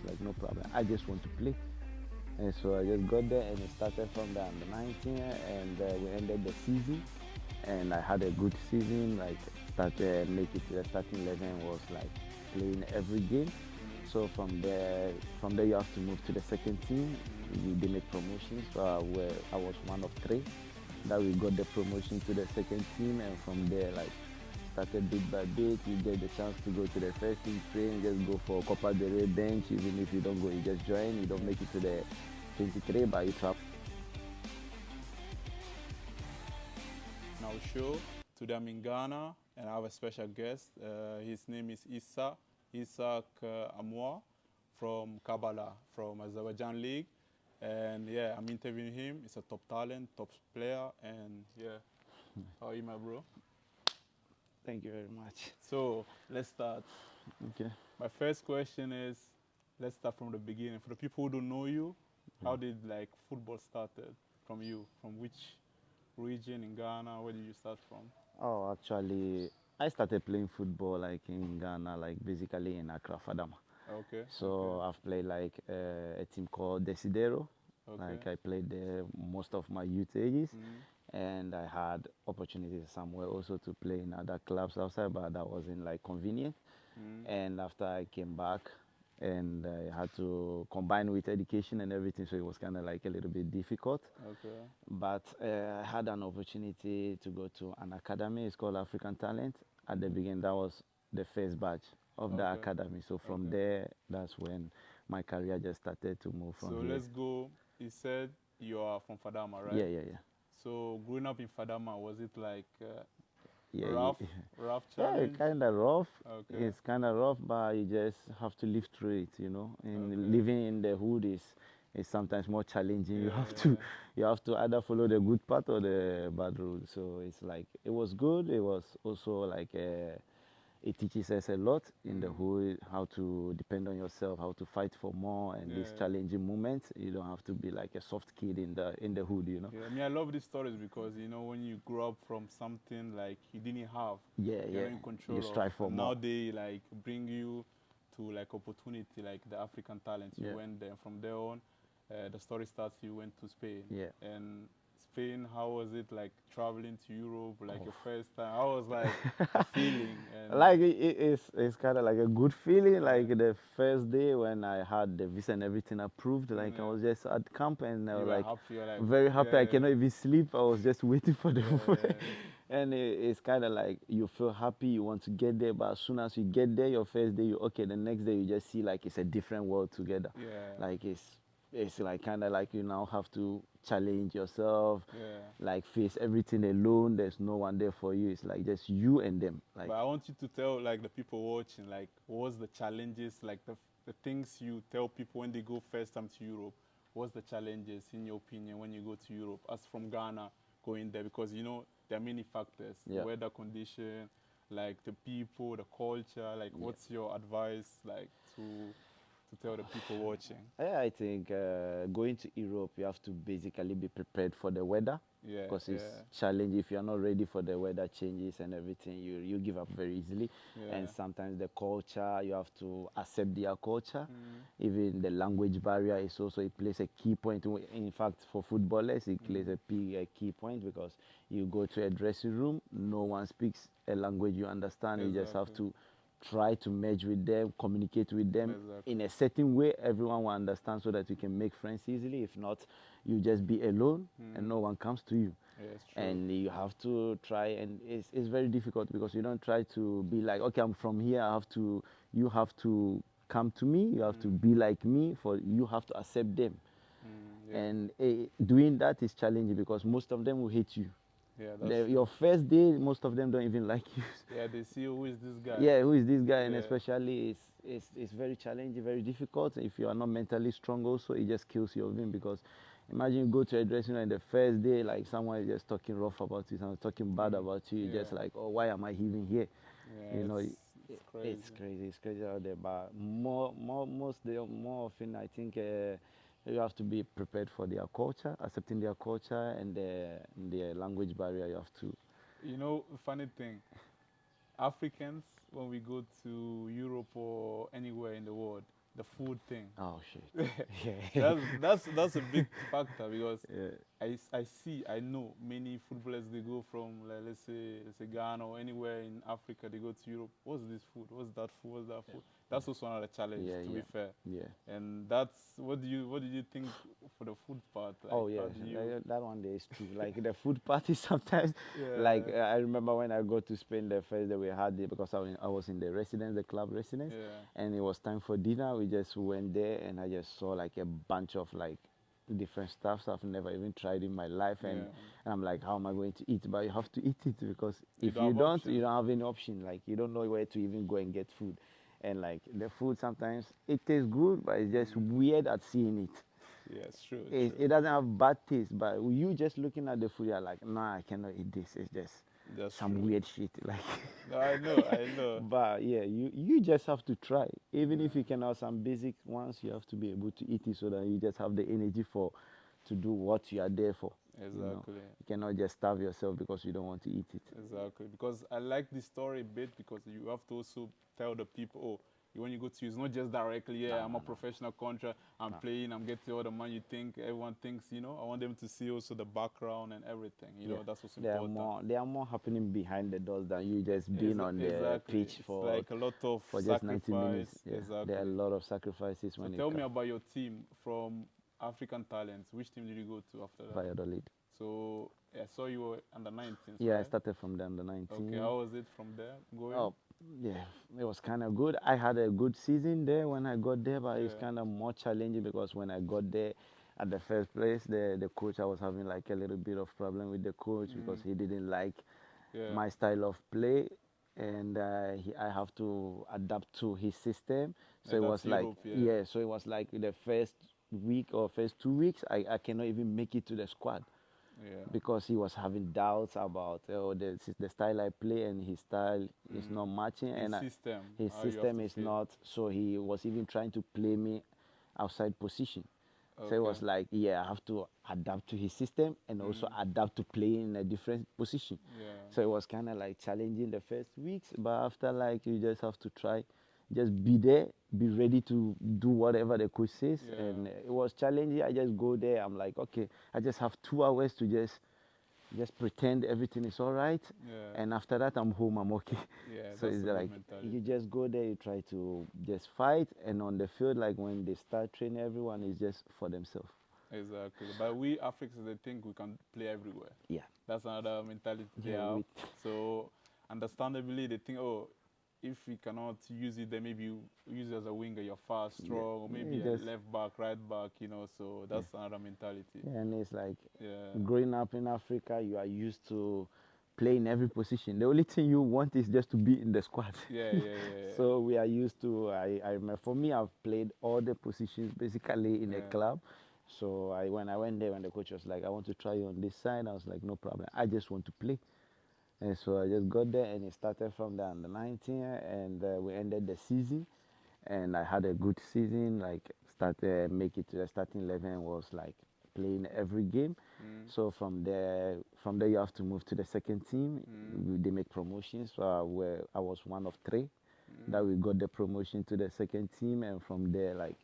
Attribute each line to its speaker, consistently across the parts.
Speaker 1: was like, no problem. I just want to play. And so I just got there and it started from the under 19 and we ended the season. And I had a good season, like started make it to the starting 11 was like playing every game. So from there you have to move to the second team. They make promotions. So where I was one of three that we got the promotion to the second team, and from there like started bit by bit. You get the chance to go to the first team train, just go for Copa del Rey bench. Even if you don't go, you just join. You don't make it to the 23, but you travel.
Speaker 2: Now show today I'm in Ghana and I have a special guest. His name is ISAAC AMOAH from Kabbalah, from Azerbaijan League. And yeah, I'm interviewing him. He's a top talent, top player, and yeah. How are you, my bro?
Speaker 1: Thank you very much.
Speaker 2: So let's start.
Speaker 1: Okay.
Speaker 2: My first question is, let's start from the beginning. For the people who don't know you, how did like football started from you? From which region in Ghana? Where did you start from?
Speaker 1: Oh, actually, I started playing football like in Ghana, like basically in Accra, Fadama.
Speaker 2: Okay.
Speaker 1: So
Speaker 2: Okay.
Speaker 1: I've played like a team called Desidero.
Speaker 2: Okay.
Speaker 1: Like I played there most of my youth ages,
Speaker 2: Mm-hmm.
Speaker 1: and I had opportunities somewhere also to play in other clubs outside, but that wasn't like convenient.
Speaker 2: Mm-hmm.
Speaker 1: And after I came back, and I had to combine with education and everything, so it was kind of like a little bit difficult.
Speaker 2: Okay.
Speaker 1: But I had an opportunity to go to an academy. It's called African Talent. At the beginning, that was the first batch of the
Speaker 2: Okay.
Speaker 1: academy. So from
Speaker 2: Okay.
Speaker 1: there, that's when my career just started to move
Speaker 2: So
Speaker 1: from here.
Speaker 2: let's go. You said you are from Fadama,
Speaker 1: Yeah,
Speaker 2: right?
Speaker 1: yeah, yeah.
Speaker 2: So growing up in Fadama, was it like
Speaker 1: Yeah,
Speaker 2: rough, rough
Speaker 1: yeah,
Speaker 2: challenge?
Speaker 1: kind of rough.
Speaker 2: Okay.
Speaker 1: It's kind of rough, but you just have to live through it. And
Speaker 2: Okay.
Speaker 1: living in the hood is sometimes more challenging. You
Speaker 2: Yeah,
Speaker 1: have to
Speaker 2: yeah.
Speaker 1: you have to either follow the good path or the bad road. So it's like it was good. It was also like it teaches us a lot in the
Speaker 2: Mm.
Speaker 1: hood, how to depend on yourself, how to fight for more, and
Speaker 2: Yeah,
Speaker 1: these
Speaker 2: yeah.
Speaker 1: challenging moments. You don't have to be like a soft kid in the hood.
Speaker 2: Yeah, I mean, I love these stories because you know when you grow up from something like you didn't have,
Speaker 1: Yeah,
Speaker 2: you're
Speaker 1: yeah.
Speaker 2: not in
Speaker 1: You
Speaker 2: control of,
Speaker 1: strive for
Speaker 2: and
Speaker 1: more.
Speaker 2: now they like bring you to like opportunity, like the African talents. You
Speaker 1: Yeah,
Speaker 2: went there, and from there on, the story starts. You went to Spain,
Speaker 1: yeah.
Speaker 2: and Spain. How was it like traveling to Europe, like
Speaker 1: Oh.
Speaker 2: your first time? How was like the feeling? And
Speaker 1: Like it's kind of like a good feeling.
Speaker 2: yeah,
Speaker 1: Like the first day when I had the visa and everything approved, like I
Speaker 2: yeah,
Speaker 1: was just at camp and I
Speaker 2: you
Speaker 1: was
Speaker 2: were
Speaker 1: like
Speaker 2: happy. You're like,
Speaker 1: very happy. I
Speaker 2: yeah,
Speaker 1: cannot even sleep. I was just waiting for the
Speaker 2: yeah,
Speaker 1: and it's kind of like you feel happy. You want to get there, but as soon as you get there, your first day, you okay. The next day, you just see like it's a different world together.
Speaker 2: yeah,
Speaker 1: Like it's like kind of like you now have to challenge yourself,
Speaker 2: yeah.
Speaker 1: like face everything alone. There's no one there for you. It's like just you and them. Like
Speaker 2: But I want you to tell like the people watching like what's the challenges, like the things you tell people when they go first time to Europe. What's the challenges in your opinion when you go to Europe as from Ghana going there? Because you know there are many factors, the
Speaker 1: yeah.
Speaker 2: weather condition, like the people, the culture. Like
Speaker 1: Yeah.
Speaker 2: what's your advice like to tell the people watching?
Speaker 1: Yeah, I think going to Europe, you have to basically be prepared for the weather
Speaker 2: Yeah,
Speaker 1: because it's
Speaker 2: yeah,
Speaker 1: challenging. If you're not ready for the weather changes and everything, you give up very easily. And
Speaker 2: yeah.
Speaker 1: sometimes the culture, you have to accept their culture.
Speaker 2: Mm,
Speaker 1: Even the language barrier is also it plays a key point. In fact, for footballers, it plays
Speaker 2: mm,
Speaker 1: a key point because you go to a dressing room, no one speaks a language you understand. You just have
Speaker 2: exactly,
Speaker 1: to try to merge with them, communicate with them in
Speaker 2: exactly.
Speaker 1: a certain way everyone will understand so that you can make friends easily. If not, you just be alone and
Speaker 2: Mm,
Speaker 1: no one comes to you.
Speaker 2: yeah, it's true.
Speaker 1: And you have to try, and it's very difficult because you don't try to be like, okay, I'm from here, you have to come to me, you have to
Speaker 2: Mm,
Speaker 1: be like me, for you have to accept them.
Speaker 2: yeah,
Speaker 1: And doing that is challenging because most of them will hate you.
Speaker 2: yeah. That's true.
Speaker 1: Your first day, most of them don't even like you.
Speaker 2: Yeah, they see who is this guy.
Speaker 1: Yeah, who is this guy? And
Speaker 2: Yeah,
Speaker 1: especially it's very challenging, very difficult. If you are not mentally strong also, it just kills your vein because imagine you go to a dressing room and the first day like someone is just talking rough about you, someone talking bad
Speaker 2: mm,
Speaker 1: about you, you're
Speaker 2: yeah,
Speaker 1: just like, oh, why am I even here?
Speaker 2: yeah.
Speaker 1: You know,
Speaker 2: It's crazy.
Speaker 1: it's crazy out there. But more often, I think you have to be prepared for their culture, accepting their culture and their language barrier. You have to.
Speaker 2: You know, funny thing, Africans when we go to Europe or anywhere in the world, the food thing.
Speaker 1: Oh shit. Yeah.
Speaker 2: That's a big factor because
Speaker 1: Yeah.
Speaker 2: I know many footballers they go from like, let's say Ghana or anywhere in Africa, they go to Europe. What's this food? What's that food? What's that food? That's also another challenge,
Speaker 1: Yeah.
Speaker 2: to be
Speaker 1: Yeah.
Speaker 2: fair.
Speaker 1: Yeah.
Speaker 2: And that's what did you think for the food part? Like
Speaker 1: Oh
Speaker 2: how
Speaker 1: yeah,
Speaker 2: do you
Speaker 1: that one day is true. Like the food party sometimes, like
Speaker 2: Yeah.
Speaker 1: I remember when I go to Spain the first day we had it because I was in the residence, the club residence,
Speaker 2: Yeah.
Speaker 1: and it was time for dinner. We just went there and I just saw like a bunch of like different stuffs I've never even tried in my life,
Speaker 2: Yeah.
Speaker 1: and I'm like, how am I going to eat? But you have to eat it because
Speaker 2: You
Speaker 1: if
Speaker 2: don't
Speaker 1: you
Speaker 2: have
Speaker 1: don't,
Speaker 2: option.
Speaker 1: you don't have any option. Like you don't know where to even go and get food, and like the food sometimes it tastes good, but it's just weird at seeing it.
Speaker 2: Yeah, it's true,
Speaker 1: It doesn't have bad taste, but you just looking at the food, you're like, nah, I cannot eat this. It's just
Speaker 2: That's
Speaker 1: some
Speaker 2: true.
Speaker 1: weird shit. Like,
Speaker 2: No, I know.
Speaker 1: but yeah, you just have to try. Even if you can have some basic ones, you have to be able to eat it so that you just have the energy for to do what you are there for.
Speaker 2: Exactly.
Speaker 1: You cannot just starve yourself because you don't want to eat it.
Speaker 2: Exactly. Because I like this story a bit because you have to also tell the people, oh, when you go to, it's not just directly, yeah,
Speaker 1: No,
Speaker 2: I'm
Speaker 1: no,
Speaker 2: a professional contract, I'm playing, I'm getting all the money you think, everyone thinks, I want them to see also the background and everything,
Speaker 1: Yeah,
Speaker 2: that's what's
Speaker 1: there are
Speaker 2: important.
Speaker 1: more happening behind the doors than you just being on the
Speaker 2: Exactly.
Speaker 1: pitch
Speaker 2: It's
Speaker 1: for
Speaker 2: like a lot of
Speaker 1: for just 90 minutes.
Speaker 2: sacrifice.
Speaker 1: Yeah, there are a
Speaker 2: Exactly.
Speaker 1: lot of sacrifices
Speaker 2: So
Speaker 1: when it
Speaker 2: tell me
Speaker 1: comes.
Speaker 2: about your team from African Talents. Which team did you go to after that?
Speaker 1: Valladolid.
Speaker 2: So I saw you were under 19s,
Speaker 1: Yeah, I
Speaker 2: right?
Speaker 1: started from the under
Speaker 2: Okay,
Speaker 1: 19.
Speaker 2: how was it from there going?
Speaker 1: Oh, yeah, it was kind of good. I had a good season there when I got there, but it's
Speaker 2: Yeah.
Speaker 1: kind of more challenging because when I got there at the first place, the coach, I was having like a little bit of problem with the coach because he didn't like
Speaker 2: Yeah.
Speaker 1: my style of play, and I have to adapt to his system. So
Speaker 2: And
Speaker 1: it
Speaker 2: that's
Speaker 1: was like,
Speaker 2: Europe, yeah.
Speaker 1: yeah, so it was like the first week or first 2 weeks, I cannot even make it to the squad
Speaker 2: Yeah.
Speaker 1: because he was having doubts about the style I play and his style is not matching,
Speaker 2: His
Speaker 1: and
Speaker 2: system,
Speaker 1: his
Speaker 2: how you have
Speaker 1: system
Speaker 2: to
Speaker 1: is
Speaker 2: fit.
Speaker 1: not. So he was even trying to play me outside position. So it
Speaker 2: Okay.
Speaker 1: was like, yeah, I have to adapt to his system and also adapt to playing in a different position.
Speaker 2: Yeah.
Speaker 1: So it was kind of like challenging the first weeks, but after like you just have to try, just be there, be ready to do whatever the coach says.
Speaker 2: Yeah.
Speaker 1: And it was challenging. I just go there. I'm like, okay, I just have 2 hours to just pretend everything is all right,
Speaker 2: Yeah.
Speaker 1: and after that I'm home, I'm okay.
Speaker 2: Yeah,
Speaker 1: So
Speaker 2: that's
Speaker 1: it's
Speaker 2: a good
Speaker 1: like
Speaker 2: mentality.
Speaker 1: you just go there, you try to just fight, and on the field, like when they start training, everyone is just for themselves.
Speaker 2: Exactly. But we Africans, they think we can play everywhere.
Speaker 1: Yeah.
Speaker 2: That's another mentality they
Speaker 1: Yeah,
Speaker 2: have.
Speaker 1: with
Speaker 2: So, understandably, they think, oh, if we cannot use it, then maybe you use it as a winger, you're fast,
Speaker 1: yeah,
Speaker 2: strong, or
Speaker 1: you
Speaker 2: maybe a
Speaker 1: just
Speaker 2: left back, right back, So
Speaker 1: yeah.
Speaker 2: that's another mentality.
Speaker 1: Yeah, and it's like
Speaker 2: Yeah.
Speaker 1: growing up in Africa, you are used to playing every position. The only thing you want is just to be in the squad.
Speaker 2: Yeah, yeah, yeah,
Speaker 1: So we are used to. I remember for me, I've played all the positions basically in a
Speaker 2: yeah.
Speaker 1: club. So when I went there, when the coach was like, "I want to try you on this side," I was like, "No problem. I just want to play." And so I just got there, and it started from the under 19, and we ended the season, and I had a good season. Like started make it to the starting 11, was like playing every game. So from there you have to move to the second team. They make promotions. So I was one of three that we got the promotion to the second team, and from there like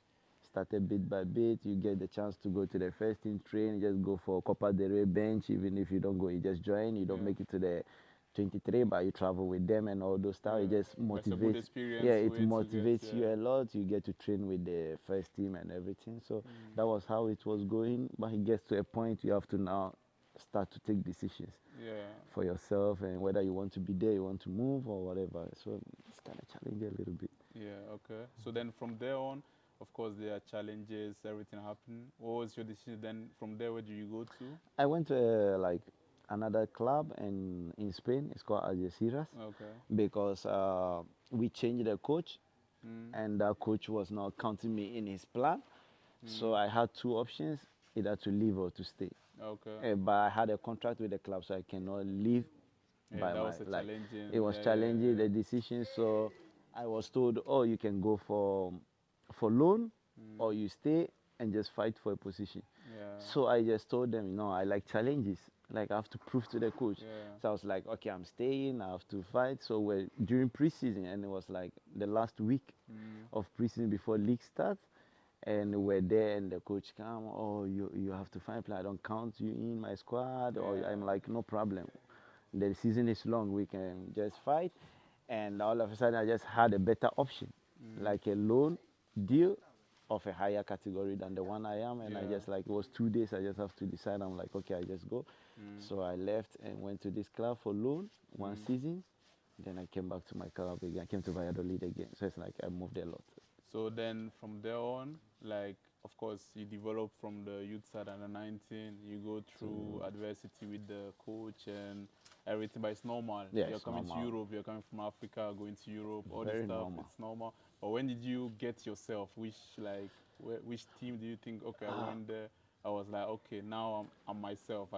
Speaker 1: started bit by bit. You get the chance to go to the first team train. You just go for Copa del Rey bench. Even if you don't go, you just join. You don't
Speaker 2: Yeah.
Speaker 1: make it to the 23, but you travel with them and all those stuff. It
Speaker 2: Yeah.
Speaker 1: just
Speaker 2: That's a good
Speaker 1: motivates. Yeah,
Speaker 2: experience
Speaker 1: it
Speaker 2: way to get,
Speaker 1: motivates you
Speaker 2: yeah.
Speaker 1: a lot. You get to train with the first team and everything. So that was how it was going. But it gets to a point you have to now start to take decisions
Speaker 2: Yeah.
Speaker 1: for yourself and whether you want to be there, you want to move or whatever. So it's kind of challenging a little bit.
Speaker 2: Yeah, okay. So then from there on, of course, there are challenges, everything happened. What was your decision then? From there, where do you go to?
Speaker 1: I went to like another club in Spain. It's called Algeciras
Speaker 2: Okay.
Speaker 1: because we changed the coach,
Speaker 2: Mm.
Speaker 1: and that coach was not counting me in his plan. So
Speaker 2: Mm.
Speaker 1: I had two options, either to leave or to stay.
Speaker 2: Okay.
Speaker 1: But I had a contract with the club, so I cannot leave
Speaker 2: Yeah,
Speaker 1: by
Speaker 2: that
Speaker 1: my
Speaker 2: was a
Speaker 1: like.
Speaker 2: challenging.
Speaker 1: It was
Speaker 2: Yeah, yeah,
Speaker 1: challenging
Speaker 2: yeah.
Speaker 1: the decision, so I was told, oh, you can go for loan, or you stay and just fight for a position.
Speaker 2: Yeah.
Speaker 1: So I just told them, no, I like challenges. Like I have to prove to the coach.
Speaker 2: Yeah.
Speaker 1: So I was like, okay, I'm staying. I have to fight. So we're during preseason, and it was like the last week of preseason before league starts, and we're there, and the coach come, oh, you have to fight play. I don't count you in my squad, or
Speaker 2: Yeah.
Speaker 1: I'm like, no problem. The season is long. We can just fight, and all of a sudden, I just had a better option, like a loan deal of a higher category than the one I am, and I
Speaker 2: Yeah.
Speaker 1: just like it was 2 days. I just have to decide. I'm like, okay, I just go. So I left and went to this club for loan 1 season. Then I came back to my club again. I came to Valladolid again. So it's like I moved a lot.
Speaker 2: So then from there on, like, of course, you develop from the youth side under 19, you go through adversity with the coach and everything, but it's normal.
Speaker 1: Yeah,
Speaker 2: You're
Speaker 1: it's
Speaker 2: coming to
Speaker 1: normal.
Speaker 2: Europe, you're coming from Africa, going to Europe, all this
Speaker 1: Very
Speaker 2: stuff,
Speaker 1: normal.
Speaker 2: it's normal. But when did you get yourself? Which team do you think, okay, I went there, I was like, okay, now I'm myself,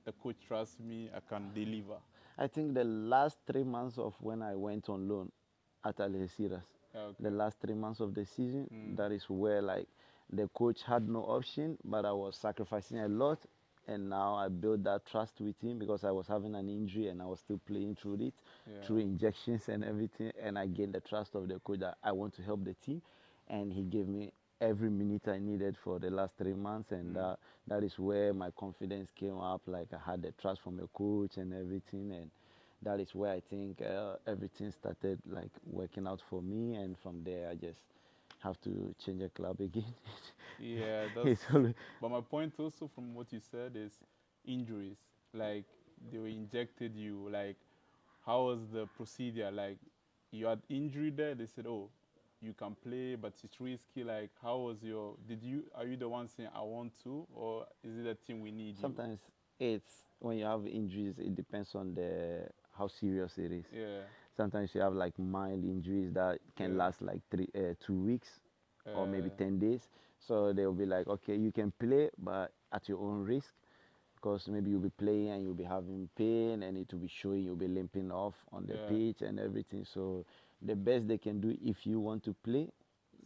Speaker 2: the coach trusts me, I can deliver.
Speaker 1: I think the last 3 months of when I went on loan at Algeciras, the
Speaker 2: Okay.
Speaker 1: last 3 months of the season, that is where like the coach had no option, but I was sacrificing a lot. And now I built that trust with him because I was having an injury and I was still playing through it, through
Speaker 2: Yeah.
Speaker 1: injections and everything. And I gained the trust of the coach that I want to help the team. And he gave me every minute I needed for the last 3 months. And that is where my confidence came up. Like I had the trust from the coach and everything. And that is where I think everything started like working out for me. And from there, I just have to change a club again.
Speaker 2: Yeah,
Speaker 1: It's always,
Speaker 2: but my point also from what you said is injuries. Like they were injected you. Like how was the procedure? Like you had injury there. They said, oh, you can play, but it's risky. Like how was are you the one saying I want to, or is it a team we need you?
Speaker 1: sometimes it's when you have injuries, it depends on the how serious it is.
Speaker 2: Yeah,
Speaker 1: Sometimes you have like mild injuries that can
Speaker 2: yeah,
Speaker 1: last like 2 weeks or maybe
Speaker 2: uh,
Speaker 1: 10 days. So they'll be like, okay, you can play, but at your own risk, because maybe you'll be playing and you'll be having pain and it will be showing, you'll be limping off on the
Speaker 2: yeah,
Speaker 1: pitch and everything. So the best they can do if you want to play,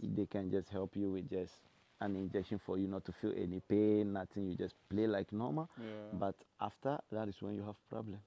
Speaker 1: they can just help you with just an injection for you not to feel any pain, nothing. You just play like normal.
Speaker 2: yeah.
Speaker 1: But after that is when you have problem.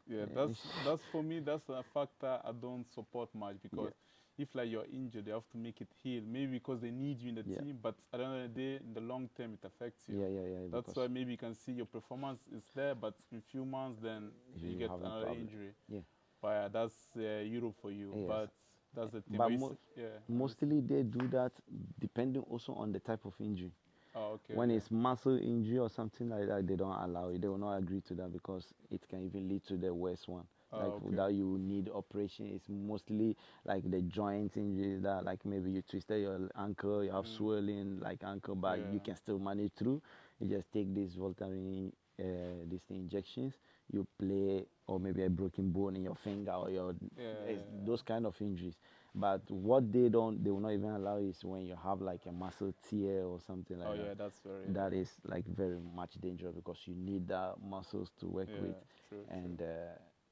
Speaker 2: Yeah,
Speaker 1: Yeah,
Speaker 2: that's for me. That's a factor I don't support much
Speaker 1: yeah,
Speaker 2: because if like you're injured, they have to make it heal. Maybe because they need you in the
Speaker 1: yeah,
Speaker 2: team, but at the end of the day, in the long term, it affects you.
Speaker 1: yeah.
Speaker 2: That's
Speaker 1: Because
Speaker 2: why maybe you can see your performance is there, but in few months, then you
Speaker 1: you
Speaker 2: get
Speaker 1: have a
Speaker 2: another
Speaker 1: problem.
Speaker 2: injury.
Speaker 1: Yeah,
Speaker 2: But yeah, that's Europe for you.
Speaker 1: yes.
Speaker 2: But that's the thing.
Speaker 1: But
Speaker 2: But yeah, I'm listening.
Speaker 1: mostly they do that depending also on the type of injury.
Speaker 2: Oh, okay,
Speaker 1: When
Speaker 2: okay.
Speaker 1: it's muscle injury or something like that, they don't allow it. They will not agree to that because it can even lead to the worst one. Like
Speaker 2: Oh, okay.
Speaker 1: that you need operation. It's mostly like the joint injuries that like maybe you twisted your ankle, you have swelling like ankle, but you
Speaker 2: Yeah,
Speaker 1: can still manage through. You just take these Voltaren, these injections. You play, or maybe a broken bone in your finger or your
Speaker 2: yeah.
Speaker 1: those kind of injuries. But they will not even allow is when you have like a muscle tear or something
Speaker 2: Oh,
Speaker 1: like that.
Speaker 2: yeah. That's very.
Speaker 1: That is like very much dangerous because you need the muscles to work with.
Speaker 2: Yeah, true, true.
Speaker 1: And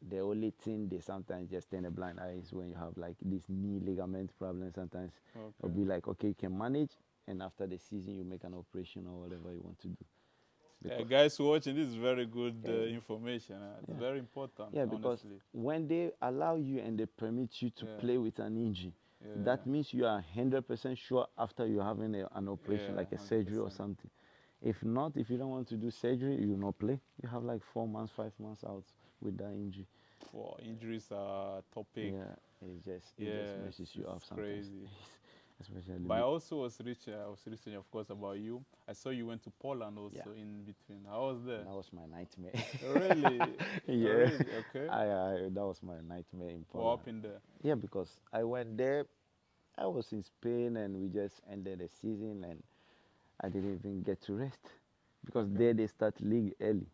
Speaker 1: the only thing they sometimes just turn a blind eye is when you have like this knee ligament problem. Sometimes it'll
Speaker 2: Okay.
Speaker 1: be like, okay, you can manage, and after the season you make an operation or whatever you want to do. Because
Speaker 2: Guys watching, this is very good
Speaker 1: yeah,
Speaker 2: information. It's
Speaker 1: yeah,
Speaker 2: very important,
Speaker 1: yeah, because
Speaker 2: honestly.
Speaker 1: when they allow you and they permit you to
Speaker 2: Yeah,
Speaker 1: play with an injury,
Speaker 2: yeah,
Speaker 1: that means you are 100% sure after you having an operation,
Speaker 2: yeah,
Speaker 1: like a surgery or
Speaker 2: 100%.
Speaker 1: something. If not, if you don't want to do surgery, you will not play. You have like 4 months, 5 months out with that injury.
Speaker 2: Wow, injuries are topic.
Speaker 1: Yeah, it just
Speaker 2: Yeah,
Speaker 1: messes you up
Speaker 2: it's
Speaker 1: sometimes,
Speaker 2: crazy.
Speaker 1: especially
Speaker 2: But I also I was researching, of course, about you. I saw you went to Poland
Speaker 1: yeah.
Speaker 2: also in between. How was there?
Speaker 1: That was my nightmare.
Speaker 2: Really?
Speaker 1: Yeah,
Speaker 2: Really? Okay.
Speaker 1: that was my nightmare in
Speaker 2: What
Speaker 1: Poland.
Speaker 2: happened there?
Speaker 1: Yeah, because I went there. I was in Spain and we just ended the season and I didn't even get to rest because
Speaker 2: Okay.
Speaker 1: there they start league early.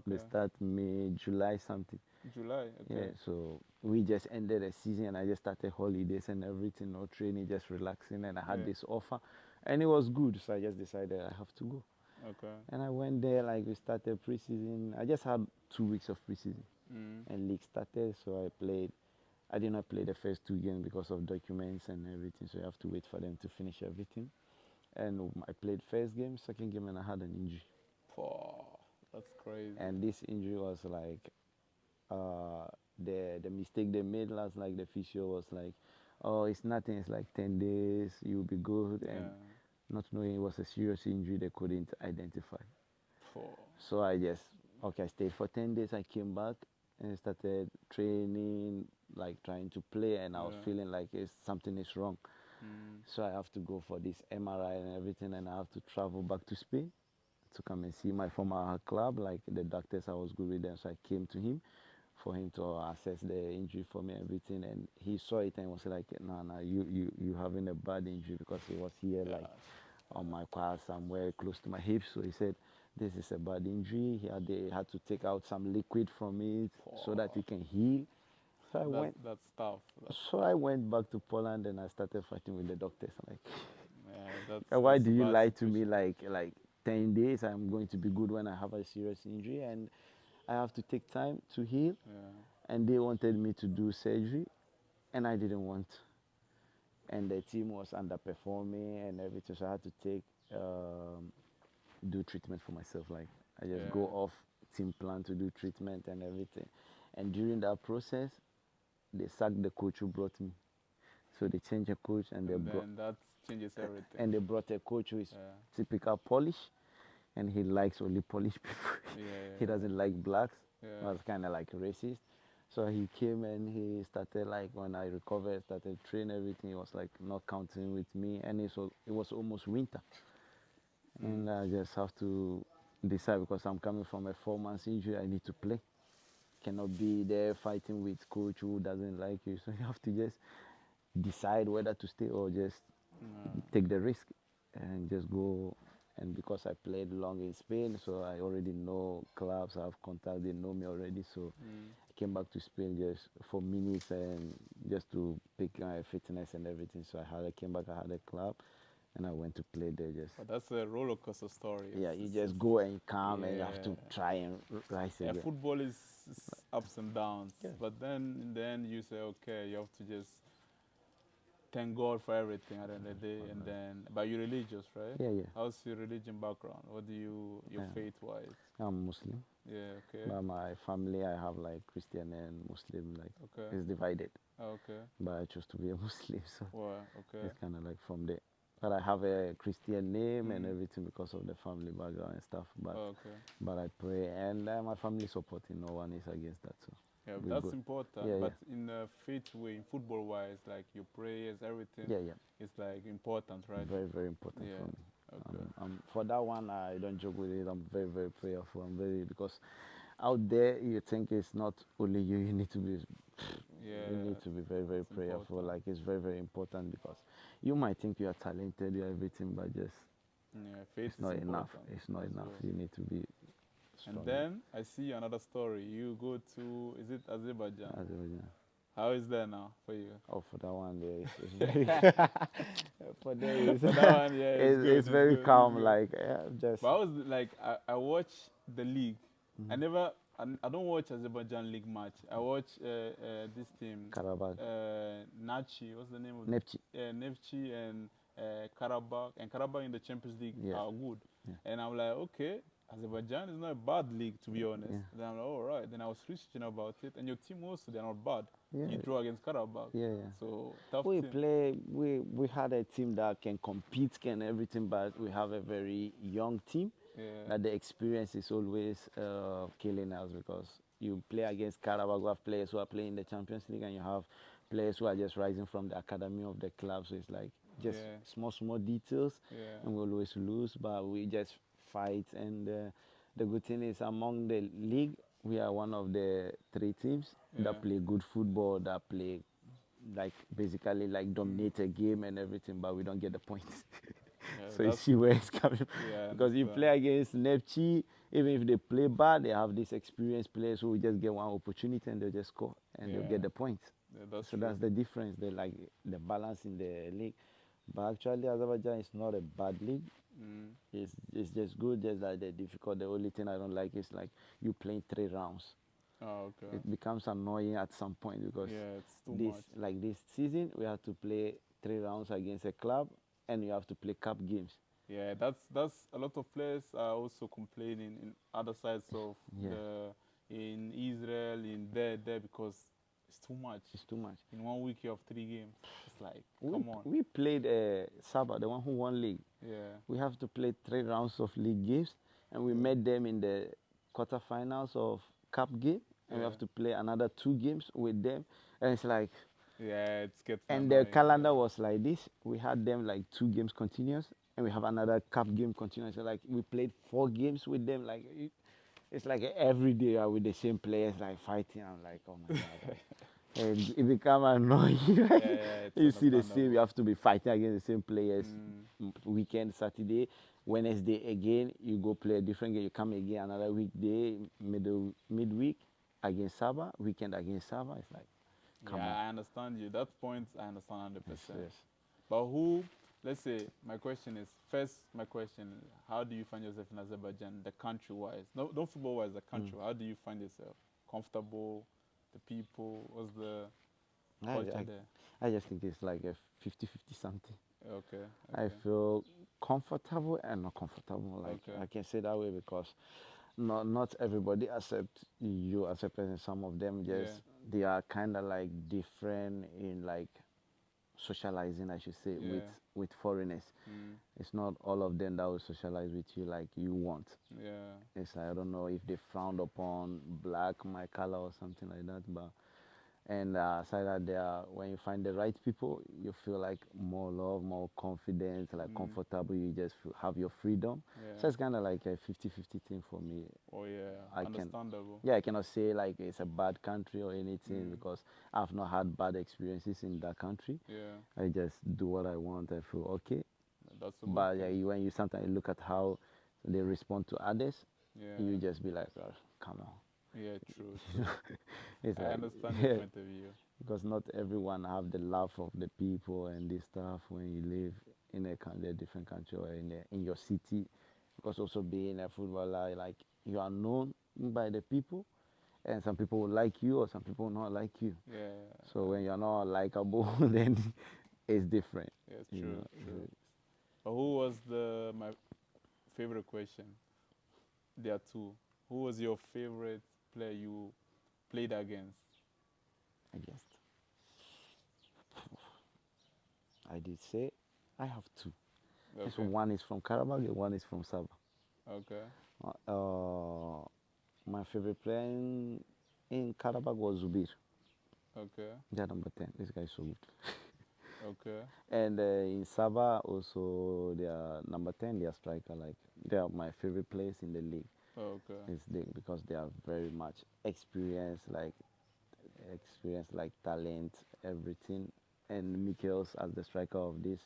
Speaker 1: They
Speaker 2: Okay.
Speaker 1: start May, July something.
Speaker 2: July.
Speaker 1: Yeah,
Speaker 2: Okay.
Speaker 1: so we just ended the season and I just started holidays and everything, no training, just relaxing. And I had
Speaker 2: Yeah.
Speaker 1: this offer and it was good. So I just decided I have to go.
Speaker 2: Okay.
Speaker 1: And I went there, like we started preseason. I just had 2 weeks of preseason
Speaker 2: Mm.
Speaker 1: and league started. So I played. I did not play the first 2 games because of documents and everything. So you have to wait for them to finish everything. And I played first game, second game, and I had an injury.
Speaker 2: For That's crazy.
Speaker 1: And this injury was like uh, the mistake they made last, like the physio was like, oh, it's nothing, it's like 10 days, you'll be good.
Speaker 2: Yeah.
Speaker 1: And not knowing it was a serious injury they couldn't identify.
Speaker 2: Oh.
Speaker 1: So I just, okay, I stayed for 10 days. I came back and started training, like trying to play, and I was
Speaker 2: Yeah.
Speaker 1: feeling like something is wrong.
Speaker 2: Mm.
Speaker 1: So I have to go for this MRI and everything, and I have to travel back to Spain to come and see my former club. Like the doctors, I was good with them, so I came to him for him to assess the injury for me, everything, and he saw it and was like, "No, no, you having a bad injury because it was here,
Speaker 2: Yeah.
Speaker 1: like on my quad somewhere close to my hips." So he said, "This is a bad injury." They had to take out some liquid from it so that
Speaker 2: Oh.
Speaker 1: it can heal. So I
Speaker 2: That's
Speaker 1: went.
Speaker 2: that's tough. That's
Speaker 1: So
Speaker 2: tough.
Speaker 1: I went back to Poland and I started fighting with the doctors. I'm like,
Speaker 2: Yeah, that's
Speaker 1: why
Speaker 2: that's
Speaker 1: do
Speaker 2: a
Speaker 1: you
Speaker 2: bad
Speaker 1: lie to me
Speaker 2: situation.
Speaker 1: like 10 days? I'm going to be good when I have a serious injury and I have to take time to heal.
Speaker 2: Yeah.
Speaker 1: And they wanted me to do surgery and I didn't want. And the team was underperforming and everything. So I had to do treatment for myself. Like I just go
Speaker 2: Yeah.
Speaker 1: off team plan to do treatment and everything. And during that process, they sacked the coach who brought me. So they changed the coach
Speaker 2: And then that changes everything.
Speaker 1: and they brought a coach who is
Speaker 2: Yeah.
Speaker 1: typical Polish, and he likes only Polish people.
Speaker 2: Yeah.
Speaker 1: He doesn't like blacks.
Speaker 2: Yeah.
Speaker 1: That's kind of like racist. So he came and he started like when I recovered, started training everything. He was like not counting with me, and it was almost winter,
Speaker 2: Mm.
Speaker 1: and I just have to decide because I'm coming from a 4 months injury. I need to play. Cannot be there fighting with coach who doesn't like you. So you have to just decide whether to stay or just
Speaker 2: Yeah.
Speaker 1: take the risk and just go. And because I played long in Spain, so I already know clubs, I have contact, they know me already. So
Speaker 2: Mm.
Speaker 1: I came back to Spain just for minutes and just to pick my fitness and everything. So I came back, I had a club, and I went to play there. Just
Speaker 2: But that's a roller coaster story.
Speaker 1: yeah, you just go and come, and you have to
Speaker 2: Yeah.
Speaker 1: try and rise
Speaker 2: Yeah,
Speaker 1: again.
Speaker 2: football is ups and downs.
Speaker 1: Yeah.
Speaker 2: But then in the end you say, okay, you have to just thank God for everything at the end of the day. And then, but you're religious, right?
Speaker 1: Yeah, yeah.
Speaker 2: How's your religion background? What do your
Speaker 1: Yeah.
Speaker 2: faith wise?
Speaker 1: I'm Muslim,
Speaker 2: Yeah, okay.
Speaker 1: but my family I have like Christian and Muslim, like
Speaker 2: Okay.
Speaker 1: it's divided.
Speaker 2: Okay.
Speaker 1: But I chose to be a Muslim, so
Speaker 2: Well, okay.
Speaker 1: it's kind of like from there. But I have a Christian name and
Speaker 2: Mm.
Speaker 1: everything because of the family background and stuff.
Speaker 2: Okay.
Speaker 1: But I pray, and my family supporting. No one is against that, so
Speaker 2: Yeah,
Speaker 1: we're
Speaker 2: that's
Speaker 1: good.
Speaker 2: important.
Speaker 1: Yeah,
Speaker 2: But
Speaker 1: yeah,
Speaker 2: in the faith way, in football wise, like your prayers, everything,
Speaker 1: yeah, yeah.
Speaker 2: is like important, right?
Speaker 1: Very, very important for
Speaker 2: Yeah.
Speaker 1: me.
Speaker 2: Okay.
Speaker 1: For that one, I don't joke with it. I'm very, very prayerful. I'm very because out there you think it's not only you. You need to be you
Speaker 2: Yeah,
Speaker 1: need to be very, very
Speaker 2: it's
Speaker 1: prayerful.
Speaker 2: important.
Speaker 1: Like it's very, very important because you might think you are talented, you are everything, but just
Speaker 2: Yeah, faith
Speaker 1: it's
Speaker 2: is
Speaker 1: not enough.
Speaker 2: important
Speaker 1: It's not
Speaker 2: as
Speaker 1: enough.
Speaker 2: well.
Speaker 1: You need to be
Speaker 2: And
Speaker 1: strong.
Speaker 2: then I see another story. You go to, is it Azerbaijan?
Speaker 1: Azerbaijan.
Speaker 2: How is that now for you?
Speaker 1: Oh, for that one, there is very for there is
Speaker 2: For that one, yeah, it's good,
Speaker 1: it's
Speaker 2: it's
Speaker 1: very
Speaker 2: good, it's
Speaker 1: calm.
Speaker 2: good.
Speaker 1: Like just
Speaker 2: But I was like, I watch the league. I
Speaker 1: Mhm.
Speaker 2: never, I don't watch Azerbaijan league match. I watch this team,
Speaker 1: Karabakh,
Speaker 2: Nachi. What's the name of
Speaker 1: Nepchi.
Speaker 2: Nevchi and Karabakh. And Karabakh in the Champions League
Speaker 1: Yeah,
Speaker 2: are good.
Speaker 1: yeah,
Speaker 2: And I'm like, okay, Azerbaijan is not a bad league to be honest.
Speaker 1: yeah,
Speaker 2: Then I'm like, all right. Then I was researching about it, and your team also they're not bad. You
Speaker 1: yeah,
Speaker 2: draw against Karabakh,
Speaker 1: yeah, yeah.
Speaker 2: so tough
Speaker 1: We
Speaker 2: team.
Speaker 1: play. We had a team that can compete, can everything, but we have a very young team.
Speaker 2: Yeah,
Speaker 1: That the experience is always killing us because you play against Karabakh, you have players who are playing the Champions League, and you have players who are just rising from the academy of the club. So it's like just
Speaker 2: yeah,
Speaker 1: small details,
Speaker 2: yeah,
Speaker 1: and we always lose, but we just fight. And the good thing is, among the league, we are one of the three teams
Speaker 2: yeah.
Speaker 1: that play good football, that play like basically like
Speaker 2: Mm.
Speaker 1: dominate a game and everything, but we don't get the points.
Speaker 2: Yeah,
Speaker 1: So you
Speaker 2: that's
Speaker 1: see where it's coming from.
Speaker 2: yeah, I
Speaker 1: Because you
Speaker 2: understand.
Speaker 1: play against Nepchi, even if they play bad, they have these experienced players who will just get one opportunity and they'll just score and they'll
Speaker 2: Yeah,
Speaker 1: get the points.
Speaker 2: yeah, that's
Speaker 1: So
Speaker 2: true.
Speaker 1: that's the difference. They like the balance in the league. But actually, Azerbaijan is not a bad league.
Speaker 2: Mm.
Speaker 1: It's just good. Just like the difficult. The only thing I don't like is like you playing 3 rounds.
Speaker 2: Oh, okay.
Speaker 1: It becomes annoying at some point because
Speaker 2: Yeah, it's too
Speaker 1: this
Speaker 2: much.
Speaker 1: like this season we have to play 3 rounds against a club and you have to play cup games.
Speaker 2: Yeah, that's a lot of players are also complaining in other sides of
Speaker 1: Yeah,
Speaker 2: the in Israel in there because it's too much.
Speaker 1: it's too much.
Speaker 2: In 1 week you have 3 games. It's like,
Speaker 1: We
Speaker 2: come on.
Speaker 1: we played Saba, the one who won league.
Speaker 2: Yeah.
Speaker 1: We have to play 3 rounds of league games, and we
Speaker 2: Yeah.
Speaker 1: met them in the quarterfinals of cup game, and we
Speaker 2: Yeah.
Speaker 1: have to play another 2 games with them, and it's like,
Speaker 2: Yeah, it's getting
Speaker 1: and the
Speaker 2: annoying.
Speaker 1: calendar was like this. We had them like 2 games continuous, and we have another cup game continuous. So like we played 4 games with them. Like it's like every day are with the same players, like fighting. I'm like, oh my god. And it become annoying.
Speaker 2: Yeah,
Speaker 1: Right?
Speaker 2: yeah, it's
Speaker 1: You see the same.
Speaker 2: understandable.
Speaker 1: You have to be fighting against the same players.
Speaker 2: Mm,
Speaker 1: Weekend, Saturday, Wednesday again. You go play a different game. You come again another weekday, midweek against Saba. Weekend against Saba. It's like, come
Speaker 2: yeah,
Speaker 1: on.
Speaker 2: I understand you. That point I understand
Speaker 1: Yes,
Speaker 2: 100%.
Speaker 1: yes.
Speaker 2: But who, let's say, my question is, first, my question, how do you find yourself in Azerbaijan, the country-wise? No, don't football-wise, the country. How do you find yourself? Comfortable? The people? What's the
Speaker 1: I,
Speaker 2: culture
Speaker 1: I,
Speaker 2: there?
Speaker 1: I just think it's like a 50-50 something.
Speaker 2: Okay,
Speaker 1: I
Speaker 2: okay,
Speaker 1: feel comfortable and not comfortable. Like
Speaker 2: okay.
Speaker 1: I can say that way because not everybody accept you as a person. Some of them
Speaker 2: Yeah.
Speaker 1: just they are kind of like different in like socializing, I should say, with
Speaker 2: Yeah.
Speaker 1: foreigners.
Speaker 2: Mm,
Speaker 1: It's not all of them that will socialize with you like you want.
Speaker 2: yeah.
Speaker 1: It's like, I don't know if they frowned upon black, my color, or something like that, but and aside that, there, when you find the right people, you feel like more love, more confidence, like
Speaker 2: Mm,
Speaker 1: comfortable. You just feel, have your freedom.
Speaker 2: yeah.
Speaker 1: So it's kind of like a 50-50 thing for me.
Speaker 2: Oh, yeah.
Speaker 1: I can,
Speaker 2: Understandable.
Speaker 1: yeah, I cannot say like it's a bad country or anything
Speaker 2: Mm,
Speaker 1: because I've not had bad experiences in that country.
Speaker 2: yeah.
Speaker 1: I just do what I want. I feel okay.
Speaker 2: That's a good
Speaker 1: But yeah,
Speaker 2: thing.
Speaker 1: when you sometimes look at how they respond to others, you
Speaker 2: Yeah.
Speaker 1: just be like, oh, come
Speaker 2: Yeah, true,
Speaker 1: on.
Speaker 2: true.
Speaker 1: It's
Speaker 2: I
Speaker 1: like,
Speaker 2: understand your
Speaker 1: yeah,
Speaker 2: point of view.
Speaker 1: because not everyone have the love of the people and this stuff when you live in a different country or in your city. Because also being a footballer, like you are known by the people, and some people will like you or some people will not like you.
Speaker 2: Yeah,
Speaker 1: So when you're not likable, then it's different.
Speaker 2: yeah,
Speaker 1: You
Speaker 2: true,
Speaker 1: know.
Speaker 2: true. But who was my favorite question? There are two. Who was your favorite player you played against?
Speaker 1: I guess I did say I have two. So
Speaker 2: Okay,
Speaker 1: one is from Karabakh, and one is from Sabah.
Speaker 2: okay,
Speaker 1: Uh, my favorite player in Karabakh was Zubir.
Speaker 2: okay,
Speaker 1: Yeah, number 10. This guy is so good.
Speaker 2: okay,
Speaker 1: And in Sabah, also, they are number 10, they are striker. Like, they are my favorite players in the league.
Speaker 2: okay.
Speaker 1: It's because they are very much experienced, like talent, everything. And Mikkels, as the striker of this,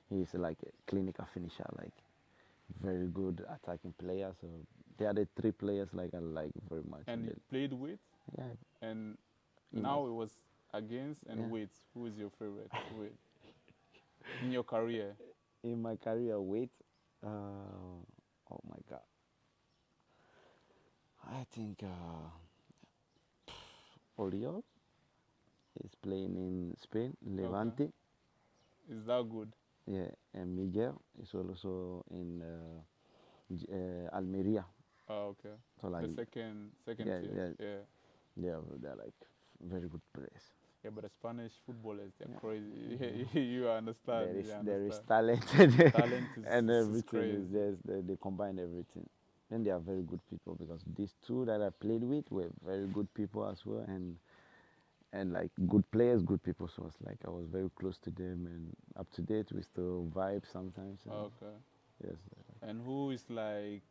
Speaker 1: he's like a clinical finisher, like very good attacking player. So they are the three players like I like very much in
Speaker 2: And
Speaker 1: the
Speaker 2: you played with,
Speaker 1: yeah.
Speaker 2: and
Speaker 1: In my
Speaker 2: now it was against and
Speaker 1: yeah.
Speaker 2: with. Who is your favorite with in your career?
Speaker 1: In my career, wait, oh my God, I think Oriol is playing in Spain,
Speaker 2: Okay,
Speaker 1: Levante.
Speaker 2: is that good?
Speaker 1: Yeah, and Miguel is also in Almeria.
Speaker 2: Oh, okay.
Speaker 1: So like,
Speaker 2: The second
Speaker 1: yeah,
Speaker 2: tier.
Speaker 1: yeah,
Speaker 2: Yeah.
Speaker 1: they're like very good players.
Speaker 2: Yeah, but the Spanish footballers, they're
Speaker 1: Yeah,
Speaker 2: crazy.
Speaker 1: yeah.
Speaker 2: You understand,
Speaker 1: There is
Speaker 2: you
Speaker 1: there is
Speaker 2: understand.
Speaker 1: talent
Speaker 2: Talent
Speaker 1: and
Speaker 2: is
Speaker 1: everything is
Speaker 2: crazy.
Speaker 1: just they combine everything. And they are very good people because these two that I played with were very good people as well, and like good players, good people. So it's like I was very close to them and up to date. We still vibe sometimes. And
Speaker 2: Okay.
Speaker 1: yes,
Speaker 2: And who is like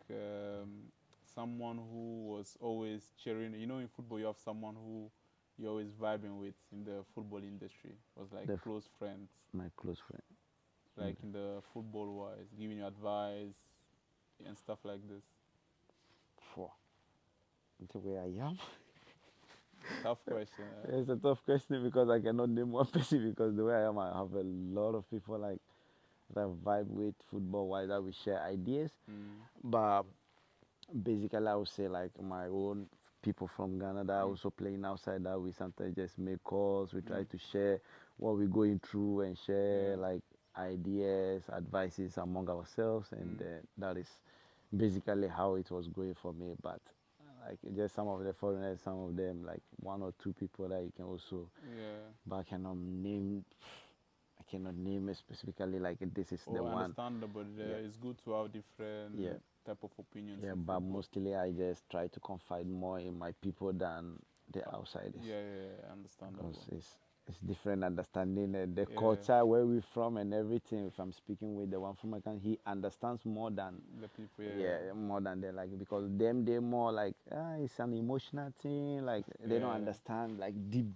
Speaker 2: someone who was always cheering? You know, in football, you have someone who you're always vibing with in the football industry. Was like close friends,
Speaker 1: my close friend.
Speaker 2: like in the football wise, giving you advice and stuff like this.
Speaker 1: For the way I am.
Speaker 2: Tough question.
Speaker 1: It's a tough question because I cannot name one person because the way I am, I have a lot of people like that vibe with football wise that we share ideas.
Speaker 2: Mm,
Speaker 1: But basically, I would say like my own people from Ghana that are
Speaker 2: mm,
Speaker 1: also playing outside that we sometimes just make calls. We try
Speaker 2: mm,
Speaker 1: to share what we're going through and share
Speaker 2: yeah.
Speaker 1: like ideas, advices among ourselves, and that is basically how it was going for me. But like just some of the foreigners, some of them like one or two people that you can also,
Speaker 2: Yeah.
Speaker 1: but I cannot name it specifically like this is the
Speaker 2: Oh,
Speaker 1: one.
Speaker 2: understandable.
Speaker 1: Yeah,
Speaker 2: It's good to have different
Speaker 1: yeah,
Speaker 2: type of opinions
Speaker 1: yeah.
Speaker 2: in
Speaker 1: But
Speaker 2: football.
Speaker 1: mostly I just try to confide more in my people than the outsiders
Speaker 2: Yeah,
Speaker 1: because
Speaker 2: understandable.
Speaker 1: it's different understanding the
Speaker 2: Yeah,
Speaker 1: culture where we're from and everything. If I'm speaking with the one from my country, he understands more than
Speaker 2: the people. Yeah,
Speaker 1: yeah more than they like because them they more like it's an emotional thing like they don't
Speaker 2: yeah,
Speaker 1: understand like deep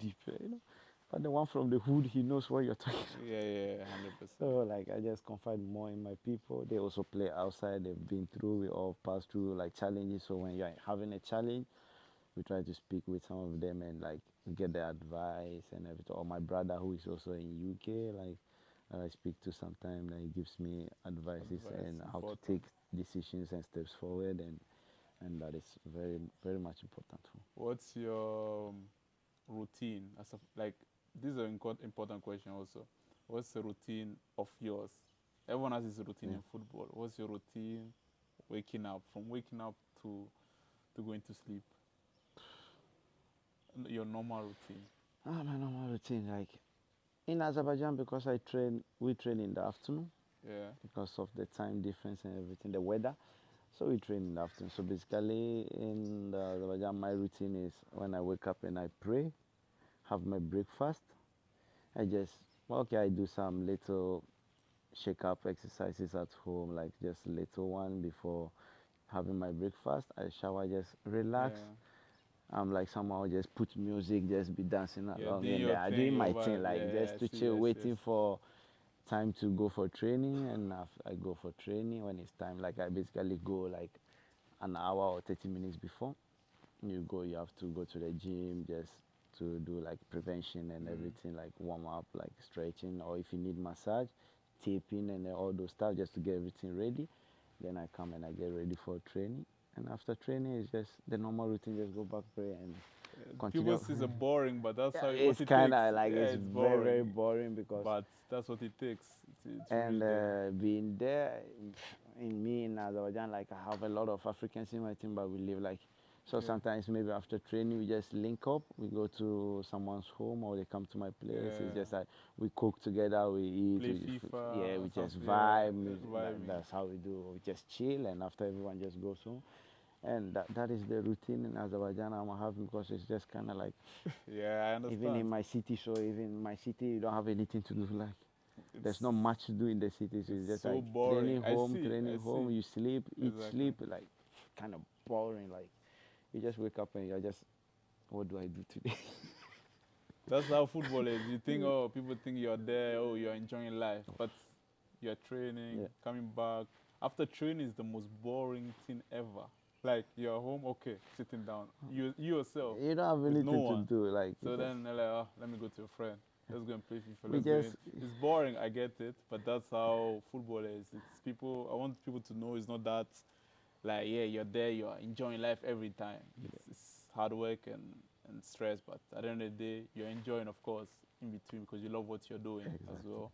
Speaker 1: but the one from the hood he knows what you're talking about.
Speaker 2: yeah, 100%.
Speaker 1: So like I just confide more in my people. They also play outside. They've been through. We all pass through like challenges. So when you're having a challenge, we try to speak with some of them and like get their advice and everything. Or my brother who is also in UK, like I speak to sometimes, like he gives me advices
Speaker 2: Advice
Speaker 1: and how to
Speaker 2: important.
Speaker 1: take decisions and steps forward, and that is very much important for me.
Speaker 2: What's your routine? Like this is an important question also. What's the routine of yours? Everyone has his routine
Speaker 1: Yeah.
Speaker 2: in football. What's your routine? Waking up, from waking up to going to sleep. Your normal routine.
Speaker 1: My normal routine, like in Azerbaijan, because we train in the afternoon
Speaker 2: Yeah,
Speaker 1: because of the time difference and everything, the weather. So we train in the afternoon. So basically, in the Azerbaijan, my routine is when I wake up and I pray, have my breakfast. I just okay, I do some little shake up exercises at home, like just little one before having my breakfast. I shower, just relax.
Speaker 2: yeah,
Speaker 1: I'm like somehow just put music, just be dancing
Speaker 2: yeah.
Speaker 1: along
Speaker 2: Doing
Speaker 1: and
Speaker 2: your thing,
Speaker 1: doing
Speaker 2: your
Speaker 1: my thing,
Speaker 2: vibe.
Speaker 1: like
Speaker 2: Yeah,
Speaker 1: just
Speaker 2: I
Speaker 1: to
Speaker 2: see.
Speaker 1: chill,
Speaker 2: Yes.
Speaker 1: waiting for time to go for training. And I go for training when it's time. Like I basically go like an hour or 30 minutes before. You have to go to the gym just to do like prevention and
Speaker 2: Mm.
Speaker 1: everything, like warm up, like stretching, or if you need massage, taping, and all those stuff just to get everything ready. Then I come and I get ready for training. And after training, it's just the normal routine. Just go back, pray, and
Speaker 2: People
Speaker 1: continue.
Speaker 2: see it boring, but that's
Speaker 1: Yeah,
Speaker 2: how what
Speaker 1: it's
Speaker 2: it
Speaker 1: kind
Speaker 2: takes.
Speaker 1: of like
Speaker 2: Yeah,
Speaker 1: it's
Speaker 2: it's
Speaker 1: very
Speaker 2: boring,
Speaker 1: boring because
Speaker 2: but that's what it takes to reach
Speaker 1: and
Speaker 2: there.
Speaker 1: being there in me in Azerbaijan, like I have a lot of Africans in my team, but we live like so
Speaker 2: Yeah,
Speaker 1: sometimes maybe after training we just link up, we go to someone's home or they come to my place. It's
Speaker 2: yeah.
Speaker 1: just like we cook together, we eat,
Speaker 2: Play
Speaker 1: we just, yeah,
Speaker 2: FIFA,
Speaker 1: we just
Speaker 2: something. Yeah,
Speaker 1: vibe.
Speaker 2: vibing.
Speaker 1: That's how we do. We just chill, and after everyone just goes home, and that is the routine in Azerbaijan I'm having because it's just kind of like
Speaker 2: Yeah, I
Speaker 1: even in
Speaker 2: understand.
Speaker 1: my city. So even in my city, you don't have anything to do like.
Speaker 2: It's
Speaker 1: There's not much to do in the city, so
Speaker 2: it's
Speaker 1: it's just
Speaker 2: so
Speaker 1: like
Speaker 2: boring.
Speaker 1: training
Speaker 2: I
Speaker 1: home,
Speaker 2: see.
Speaker 1: you sleep, eat,
Speaker 2: Exactly.
Speaker 1: sleep, like kind of boring. Like you just wake up and you're just, what do I do today?
Speaker 2: That's how football is. You think, oh, people think you're there, oh, you're enjoying life, but you're training,
Speaker 1: Yeah,
Speaker 2: coming back. After training is the most boring thing ever. Like you're home, okay, sitting down, you yourself,
Speaker 1: you don't have
Speaker 2: with no
Speaker 1: anything to
Speaker 2: one.
Speaker 1: do. Like you
Speaker 2: So
Speaker 1: just,
Speaker 2: then they're like, oh, let me go to a friend. Let's go and play FIFA.
Speaker 1: we
Speaker 2: Let's go
Speaker 1: just,
Speaker 2: in. It's boring, I get it, but that's how football is. It's people. I want people to know it's not that like yeah, you're there, you're enjoying life every time. It's hard work and stress, but at the end of the day, you're enjoying, of course, in between because you love what you're doing as
Speaker 1: exactly.
Speaker 2: well.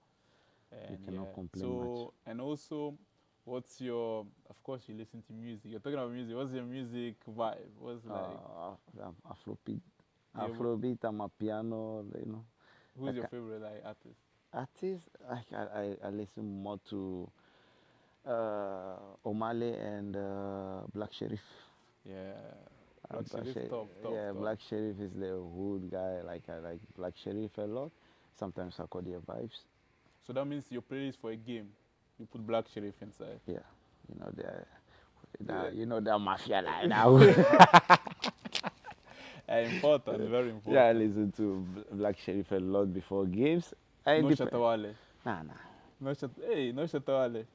Speaker 1: You
Speaker 2: And
Speaker 1: cannot
Speaker 2: yeah,
Speaker 1: complain much.
Speaker 2: so and also, what's your? Of course, you listen to music. You're talking about music. What's your music vibe? What's like
Speaker 1: Afrobeat,
Speaker 2: your?
Speaker 1: Afrobeat, I'm a piano,
Speaker 2: Who's
Speaker 1: like
Speaker 2: your favorite like artist?
Speaker 1: artist. Like I listen more to Omale and Black Sheriff.
Speaker 2: Yeah, Black
Speaker 1: Black
Speaker 2: Sherif,
Speaker 1: Sheriff, yeah,
Speaker 2: tough.
Speaker 1: Black Sheriff is the hood guy. Like I like Black Sheriff a lot. Sometimes I call their vibes.
Speaker 2: So that means your playlist for a game, you put Black Sherif inside.
Speaker 1: Yeah, you know
Speaker 2: Yeah.
Speaker 1: the mafia like that.
Speaker 2: Important, very
Speaker 1: Yeah, I
Speaker 2: important.
Speaker 1: listen to Black Sheriff a lot before games. I
Speaker 2: No
Speaker 1: depend.
Speaker 2: Shatawale.
Speaker 1: Nah.
Speaker 2: Hey, no Shatawale.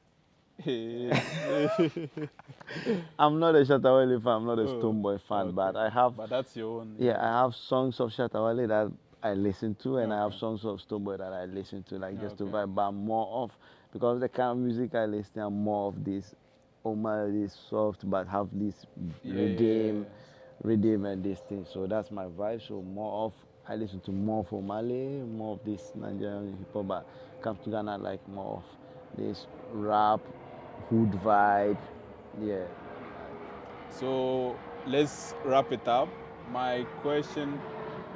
Speaker 2: Hey.
Speaker 1: I'm not a Shatawale fan. I'm not a
Speaker 2: Oh,
Speaker 1: Stoneboy fan,
Speaker 2: okay.
Speaker 1: but I have,
Speaker 2: But that's your own,
Speaker 1: yeah,
Speaker 2: yeah.
Speaker 1: I have songs of Shatawale that I listen to, and I have
Speaker 2: Okay.
Speaker 1: songs of Stoneboy that I listen to, like just to
Speaker 2: Okay.
Speaker 1: vibe. But more of because the kind of music I listen, I'm more of this, Omar, this soft, but have this
Speaker 2: Yeah, yeah,
Speaker 1: rhythm, rhythm and this thing. So that's my vibe. So more of I listen to more for Mali, more of this Nigerian hip hop, but come to Ghana, I like more of this rap, hood vibe. Yeah.
Speaker 2: So let's wrap it up. My question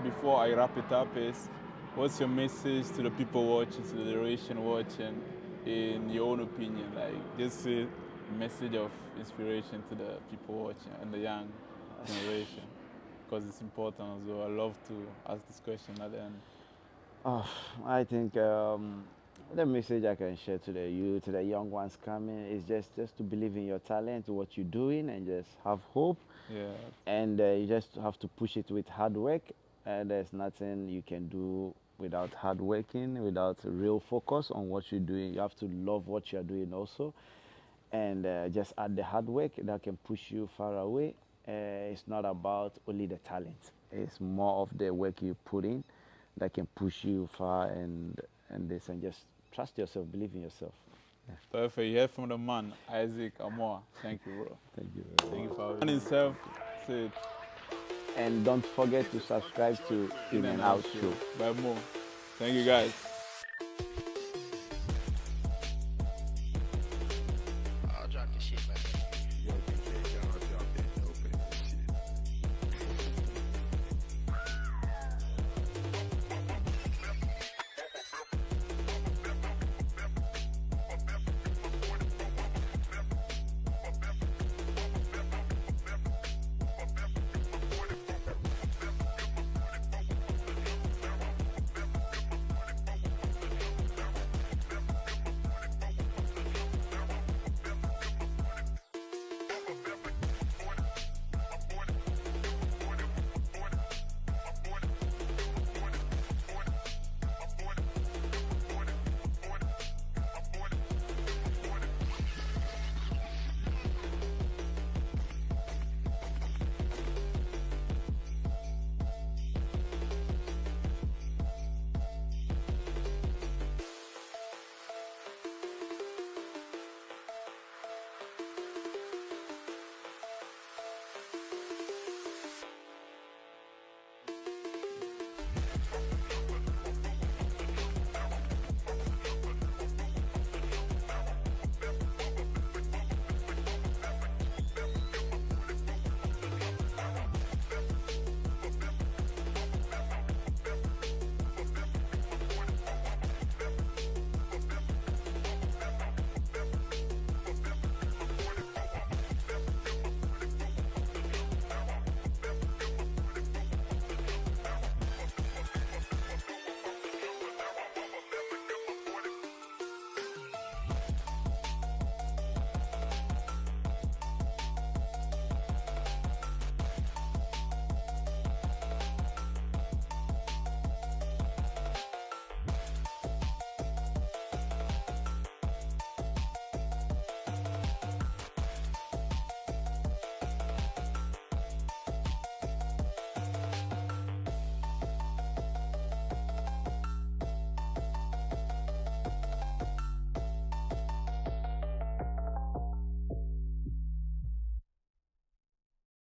Speaker 2: before I wrap it up is, what's your message to the people watching, to the generation watching, in your own opinion? Like, just a message of inspiration to the people watching and the young generation, because it's important as well. I love to ask this question at the end.
Speaker 1: Oh, I think the message I can share to the youth, to the young ones coming, is just to believe in your talent, what you're doing, and just have hope.
Speaker 2: Yeah,
Speaker 1: And you just have to push it with hard work. There's nothing you can do without hard working, without real focus on what you're doing. You have to love what you're doing also, and just add the hard work that can push you far away. It's not about only the talent. It's more of the work you put in that can push you far, and this, and just trust yourself, believe in yourself. Yeah.
Speaker 2: perfect. You heard from the man, ISAAC AMOAH. Thank you, bro.
Speaker 1: Thank you very
Speaker 2: Thank you
Speaker 1: much.
Speaker 2: for having me. Man himself said,
Speaker 1: And don't forget to subscribe to In and Out Show.
Speaker 2: by Mo. Thank you, guys.